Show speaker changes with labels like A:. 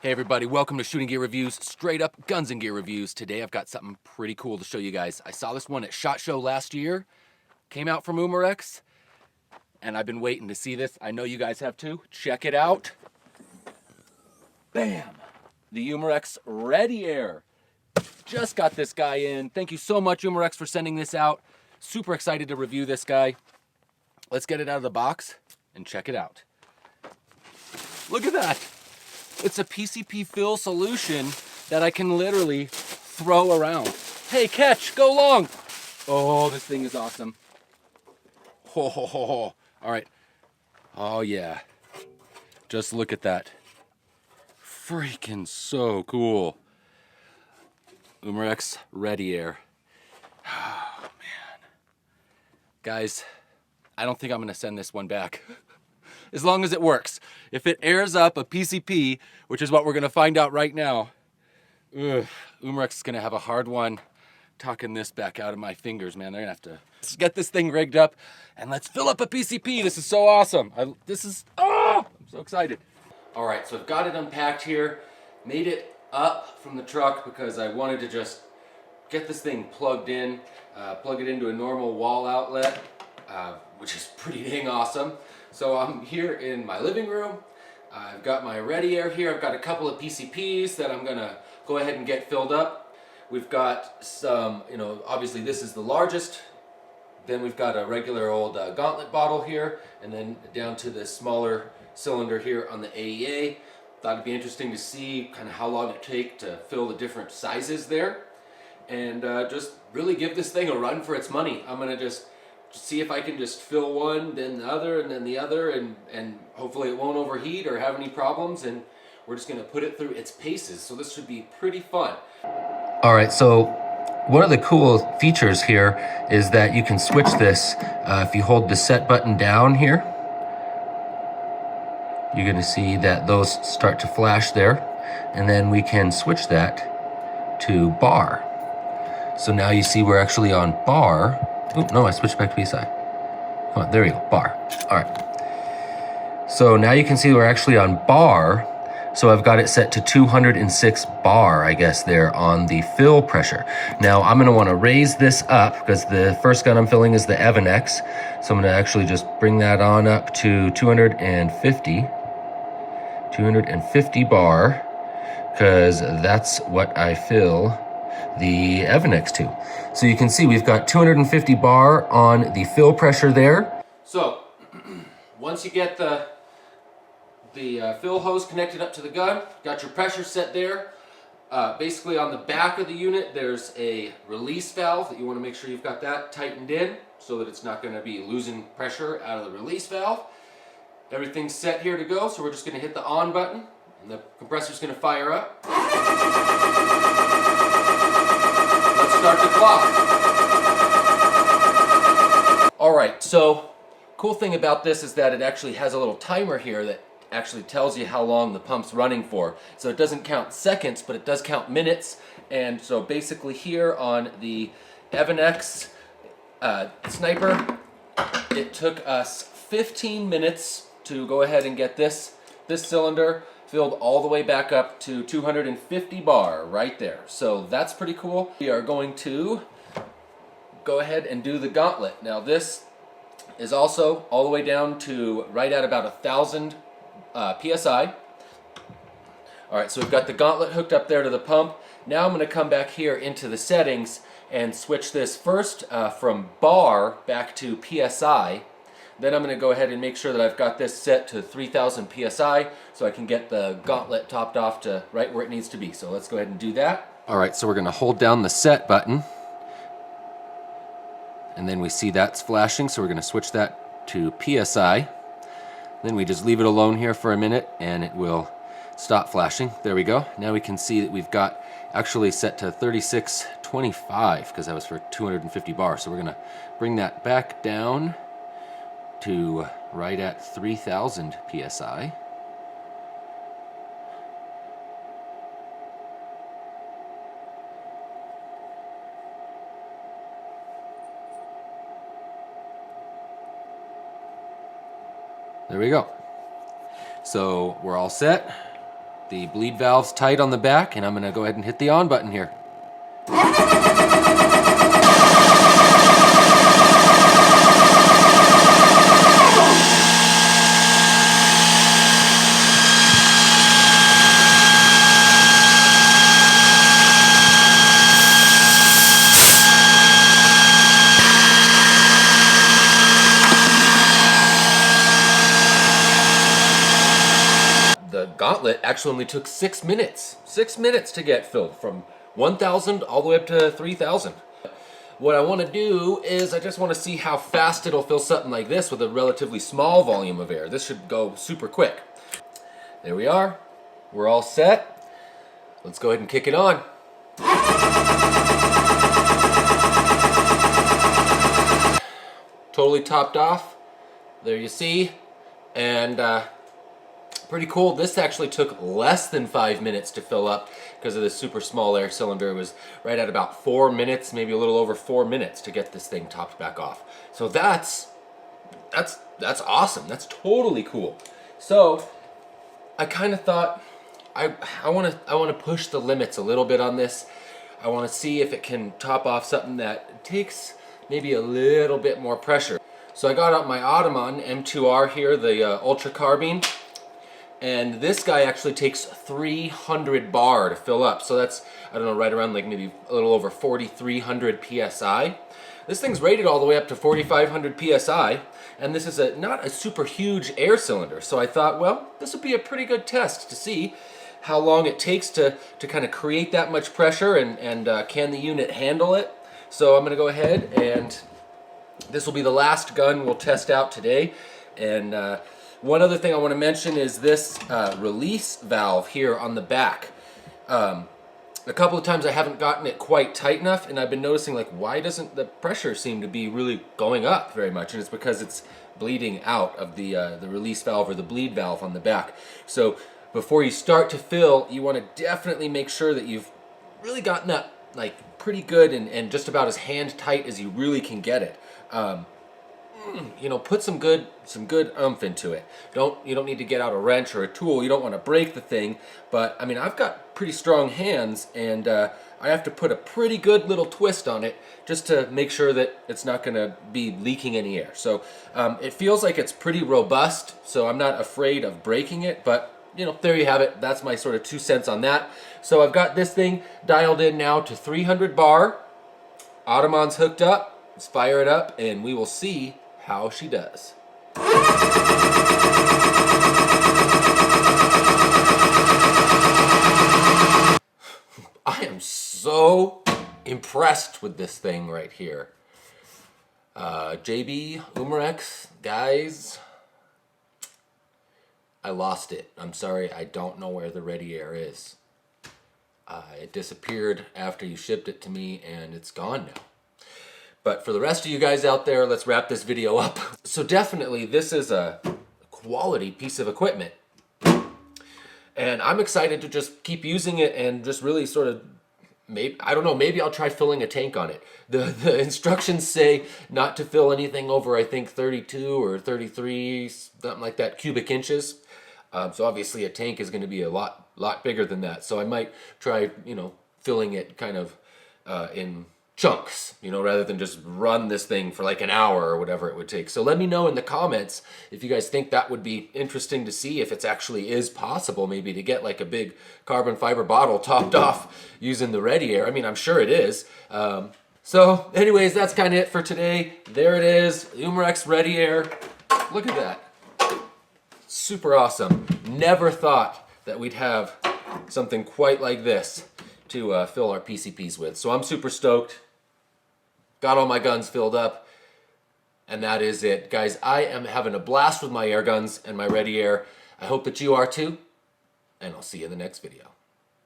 A: Hey everybody, welcome to Shooting Gear Reviews, straight up guns and gear reviews. Today I've got something pretty cool to show you guys. I saw this one at SHOT Show last year, came out from Umarex, and I've been waiting to see this. I know you guys have too. Check it out. Bam! The Umarex Ready Air. Just got this guy in. Thank you so much, Umarex, for sending this out. Super excited to review this guy. Let's get it out of the box and check it out. Look at that. It's a PCP fill solution that I can literally throw around. Hey, catch, go long. Oh, this thing is awesome. Ho, ho, ho, ho. All right. Oh, yeah. Just look at that. Freaking so cool. Umarex Ready Air. Oh, man. Guys, I don't think I'm going to send this one back. As long as it works. If it airs up a PCP, which is what we're going to find out right now, Umarex is going to have a hard one talking this back out of my fingers, man. They're going to have to get this thing rigged up, and let's fill up a PCP. This is so awesome. I'm so excited. All right, so I've got it unpacked here. Made it up from the truck because I wanted to just get this thing plugged in, plug it into a normal wall outlet, which is pretty dang awesome. So I'm here in my living room. I've got my Ready Air here. I've got a couple of PCPs that I'm gonna go ahead and get filled up. We've got some, obviously this is the largest. Then we've got a regular old gauntlet bottle here, and then down to the smaller cylinder here on the AEA. Thought it'd be interesting to see kind of how long it take to fill the different sizes there, and just really give this thing a run for its money. I'm gonna just see if I can just fill one, then the other, and then the other, and hopefully it won't overheat or have any problems, and we're just going to put it through its paces. So this should be pretty fun. All right, so one of the cool features here is that you can switch this. If you hold the set button down here, you're going to see that those start to flash there, and then we can switch that to bar. So now you see we're actually on bar. Oh, no, I switched back to PSI. Come on, there we go, bar. All right. So now you can see we're actually on bar. So I've got it set to 206 bar, I guess, there on the fill pressure. Now I'm gonna wanna raise this up because the first gun I'm filling is the Umarex. So I'm gonna actually just bring that on up to 250 bar, because that's what I fill the Umarex to. So you can see we've got 250 bar on the fill pressure there. So once you get the fill hose connected up to the gun, got your pressure set there. Basically on the back of the unit there's a release valve that you want to make sure you've got that tightened in so that it's not going to be losing pressure out of the release valve. Everything's set here to go, so we're just going to hit the on button and the compressor's going to fire up. Let's start the clock. Alright, so cool thing about this is that it actually has a little timer here that actually tells you how long the pump's running for. So it doesn't count seconds, but it does count minutes. And so basically here on the Umarex Sniper, it took us 15 minutes to go ahead and get this cylinder filled all the way back up to 250 bar right there. So that's pretty cool. We are going to go ahead and do the gauntlet. Now this is also all the way down to right at about 1,000 PSI. All right, so we've got the gauntlet hooked up there to the pump. Now I'm gonna come back here into the settings and switch this first from bar back to PSI. Then I'm going to go ahead and make sure that I've got this set to 3,000 PSI so I can get the gauntlet topped off to right where it needs to be. So let's go ahead and do that. All right, so we're going to hold down the set button. And then we see that's flashing, so we're going to switch that to PSI. Then we just leave it alone here for a minute and it will stop flashing. There we go. Now we can see that we've got actually set to 3625 because that was for 250 bar. So we're going to bring that back down to right at 3,000 PSI. There we go. So we're all set. The bleed valve's tight on the back, and I'm gonna go ahead and hit the on button here. The gauntlet actually only took 6 minutes. 6 minutes to get filled from 1,000 all the way up to 3,000. What I want to do is I just want to see how fast it'll fill something like this with a relatively small volume of air. This should go super quick. There we are. We're all set. Let's go ahead and kick it on. Totally topped off. There you see. And pretty cool. This actually took less than 5 minutes to fill up because of the super small air cylinder. It was right at about 4 minutes, maybe a little over 4 minutes to get this thing topped back off. So that's awesome. That's totally cool. So I kind of thought I want to push the limits a little bit on this. I want to see if it can top off something that takes maybe a little bit more pressure. So I got out my Ottoman M2R here, the Ultra Carbine. And this guy actually takes 300 bar to fill up. So that's, I don't know, right around like maybe a little over 4,300 PSI. This thing's rated all the way up to 4,500 PSI. And this is not a super huge air cylinder. So I thought, well, this would be a pretty good test to see how long it takes to kind of create that much pressure and can the unit handle it. So I'm going to go ahead and this will be the last gun we'll test out today. And one other thing I want to mention is this release valve here on the back. A couple of times I haven't gotten it quite tight enough, and I've been noticing, like, why doesn't the pressure seem to be really going up very much? And it's because it's bleeding out of the release valve or the bleed valve on the back. So before you start to fill, you want to definitely make sure that you've really gotten that like pretty good and just about as hand tight as you really can get it. You know, put some good oomph into it. You don't need to get out a wrench or a tool. You don't want to break the thing. But I mean, I've got pretty strong hands, and I have to put a pretty good little twist on it just to make sure that it's not going to be leaking any air. So it feels like it's pretty robust, so I'm not afraid of breaking it. But you know, there you have it. That's my sort of 2 cents on that. So I've got this thing dialed in now to 300 bar. Ottoman's hooked up. Let's fire it up, and we will see how she does. I am so impressed with this thing right here. JB, Umarex, guys, I lost it. I'm sorry, I don't know where the Ready Air is. It disappeared after you shipped it to me, and it's gone now. But for the rest of you guys out there, let's wrap this video up. So definitely, this is a quality piece of equipment. And I'm excited to just keep using it and just really sort of, I don't know, maybe I'll try filling a tank on it. The instructions say not to fill anything over, I think, 32 or 33, something like that, cubic inches. So obviously a tank is going to be a lot bigger than that. So I might try, you know, filling it kind of in chunks, you know, rather than just run this thing for like an hour or whatever it would take. So let me know in the comments if you guys think that would be interesting to see, if it's actually is possible maybe to get like a big carbon fiber bottle topped off using the Ready Air. I mean, I'm sure it is. So anyways, that's kind of it for today. There it is, Umarex Ready Air. Look at that. Super awesome. Never thought that we'd have something quite like this to fill our PCPs with. So I'm super stoked. Got all my guns filled up, and that is it. Guys, I am having a blast with my air guns and my Ready Air. I hope that you are too, and I'll see you in the next video.